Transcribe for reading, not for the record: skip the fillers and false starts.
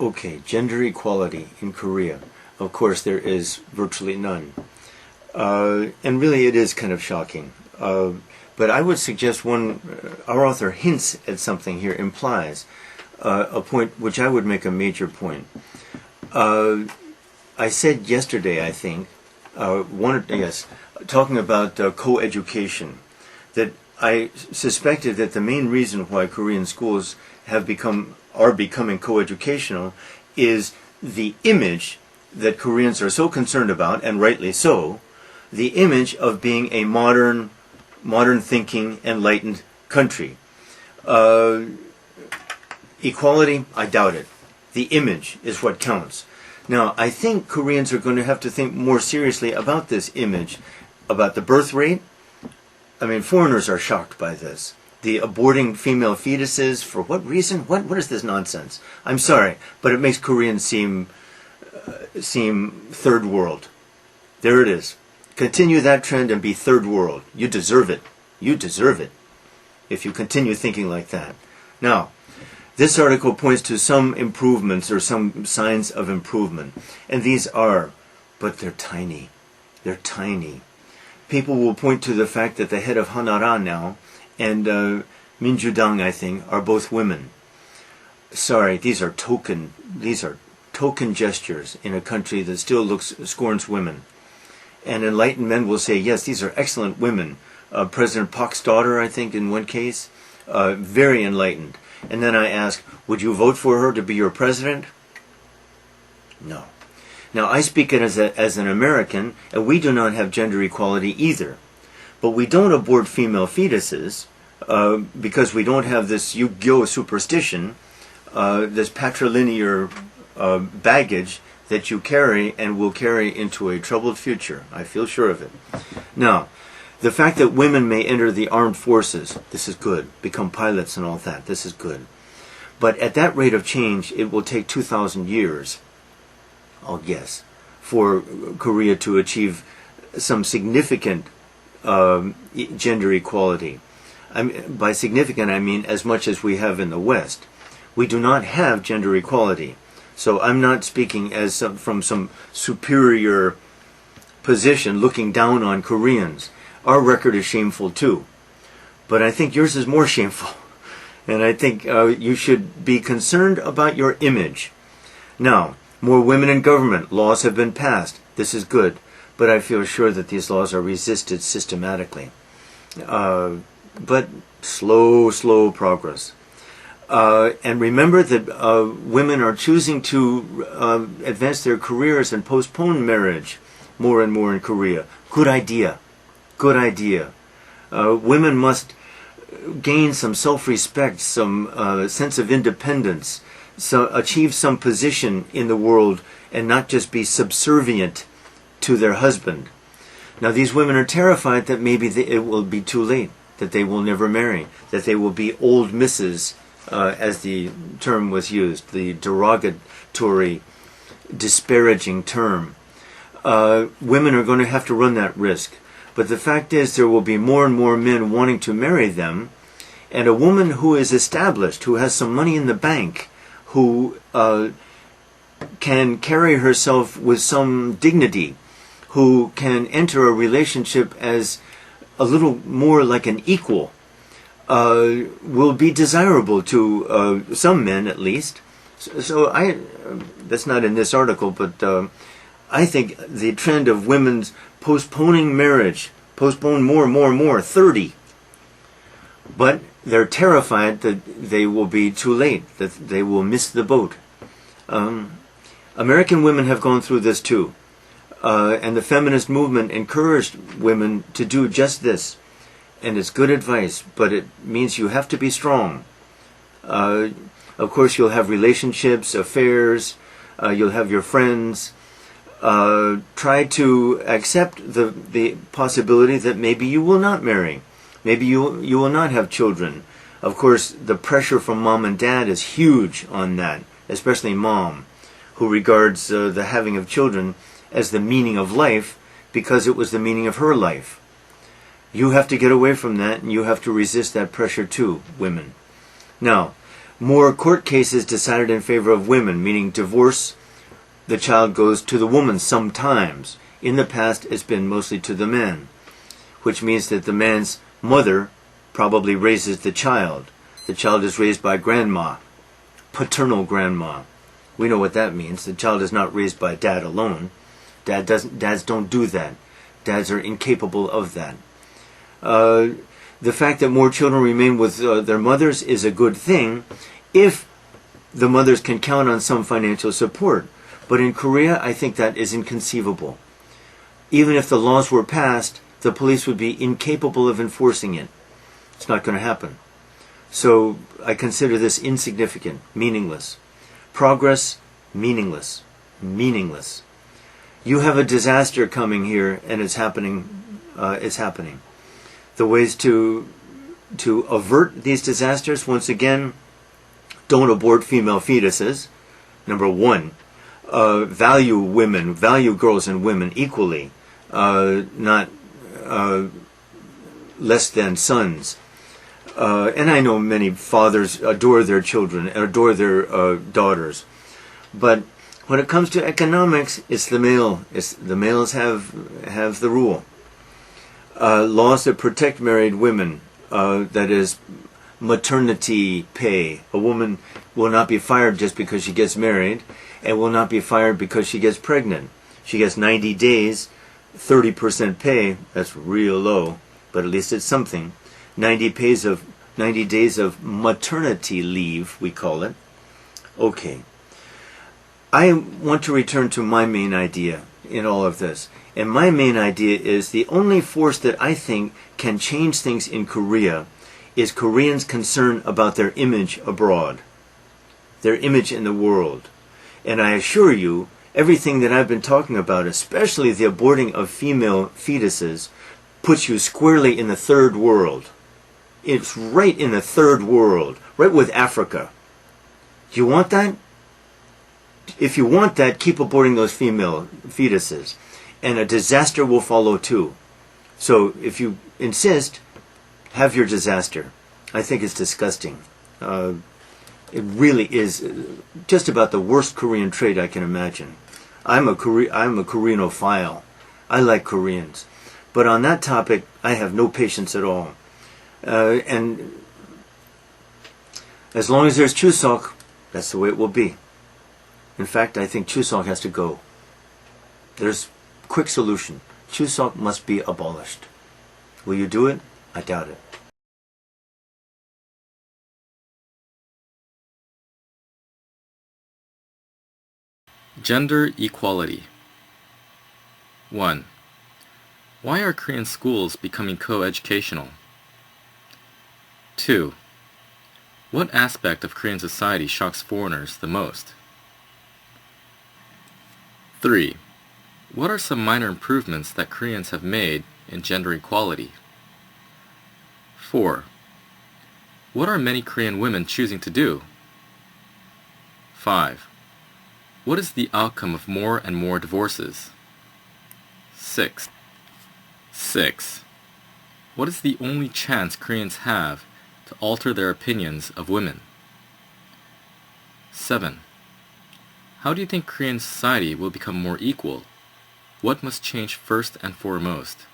Okay, gender equality in Korea. Of course, there is virtually none. And really, it is kind of shocking. But I would suggest our author hints at something here, implies a point which I would make a major point. I said yesterday, I think, talking about co-education, that I suspected that the main reason why Korean schools are becoming co-educational is the image that Koreans are so concerned about, and rightly so, the image of being a modern thinking, enlightened country. Equality, I doubt it. The image is what counts. Now, I think Koreans are going to have to think more seriously about this image, about the birth rate. I mean, foreigners are shocked by this. The aborting female fetuses, for what reason? What is this nonsense? I'm sorry, but it makes Koreans seem third world. There it is. Continue that trend and be third world. You deserve it. You deserve it if you continue thinking like that. Now, this article points to some improvements or some signs of improvement. And these are, but they're tiny. They're tiny. People will point to the fact that the head of Hanara now and Minjudang, I think, are both women. Sorry, these are token gestures in a country that still scorns women. And enlightened men will say, yes, these are excellent women. President Park's daughter, I think, in one case, very enlightened. And then I ask, would you vote for her to be your president? No. Now, I speak as an American, and we do not have gender equality either. But we don't abort female fetuses because we don't have this Yu-Gi-Oh superstition, this patrilinear baggage that you carry and will carry into a troubled future. I feel sure of it. Now, the fact that women may enter the armed forces, this is good. Become pilots and all that, this is good. But at that rate of change, it will take 2,000 years, I'll guess, for Korea to achieve some significant gender equality. By significant, I mean as much as we have in the West. We do not have gender equality. So I'm not speaking from some superior position looking down on Koreans. Our record is shameful too. But I think yours is more shameful. And I think you should be concerned about your image. Now, more women in government. Laws have been passed. This is good. But I feel sure that these laws are resisted systematically. But slow progress. And remember that women are choosing to advance their careers and postpone marriage more and more in Korea. Good idea. Good idea. Women must gain some self-respect, some sense of independence, so achieve some position in the world and not just be subservient to their husband. Now, these women are terrified that maybe it will be too late, that they will never marry, that they will be old misses, as the term was used, the derogatory, disparaging term. Women are going to have to run that risk. But the fact is there will be more and more men wanting to marry them, and a woman who is established, who has some money in the bank, who can carry herself with some dignity, who can enter a relationship as a little more like an equal, will be desirable to some men at least. So that's not in this article, but I think the trend of women's postponing marriage, postpone more, 30. But they're terrified that they will be too late, that they will miss the boat. American women have gone through this too. And the feminist movement encouraged women to do just this. And it's good advice, but it means you have to be strong. Of course, you'll have relationships, affairs, you'll have your friends. Try to accept the possibility that maybe you will not marry. Maybe you will not have children. Of course, the pressure from mom and dad is huge on that, especially mom, who regards the having of children as the meaning of life because it was the meaning of her life. You have to get away from that, and you have to resist that pressure too, women. Now, More court cases decided in favor of women, meaning divorce, the child goes to the woman sometimes. In the past, it's been mostly to the man, which means that the man's mother probably raises the child. The child is raised by grandma, paternal grandma. We know what that means. The child is not raised by dad alone. Dads don't do that. Dads are incapable of that. The fact that more children remain with their mothers is a good thing if the mothers can count on some financial support. But in Korea, I think that is inconceivable. Even if the laws were passed, the police would be incapable of enforcing it. It's not going to happen. So I consider this insignificant, meaningless. Progress, meaningless. Meaningless. You have a disaster coming here, and it's happening. It's happening. The ways to avert these disasters, once again, don't abort female fetuses. Number one, value women, value girls and women equally, not less than sons. And I know many fathers adore their children, adore their daughters. But when it comes to economics, it's the male. The males have the rule. Laws that protect married women, that is, maternity pay. A woman will not be fired just because she gets married, and will not be fired because she gets pregnant. She gets 90 days, 30% pay. That's real low, but at least it's something. 90 days of maternity leave, we call it. Okay. I want to return to my main idea in all of this. And my main idea is the only force that I think can change things in Korea is Koreans' concern about their image abroad, their image in the world. And I assure you, everything that I've been talking about, especially the aborting of female fetuses, puts you squarely in the third world. It's right in the third world, right with Africa. Do you want that? If you want that, keep aborting those female fetuses, and a disaster will follow too. So if you insist, have your disaster. I think it's disgusting. It really is just about the worst Korean trait I can imagine. I'm a Koreanophile. I like Koreans. But on that topic, I have no patience at all. And as long as there's Chuseok, that's the way it will be. In fact, I think Chuseok has to go. There's a quick solution. Chuseok must be abolished. Will you do it? I doubt it. Gender equality. 1. Why are Korean schools becoming co-educational? 2. What aspect of Korean society shocks foreigners the most? 3. What are some minor improvements that Koreans have made in gender equality? 4. What are many Korean women choosing to do? 5. What is the outcome of more and more divorces? 6. What is the only chance Koreans have to alter their opinions of women? 7. How do you think Korean society will become more equal? What must change first and foremost?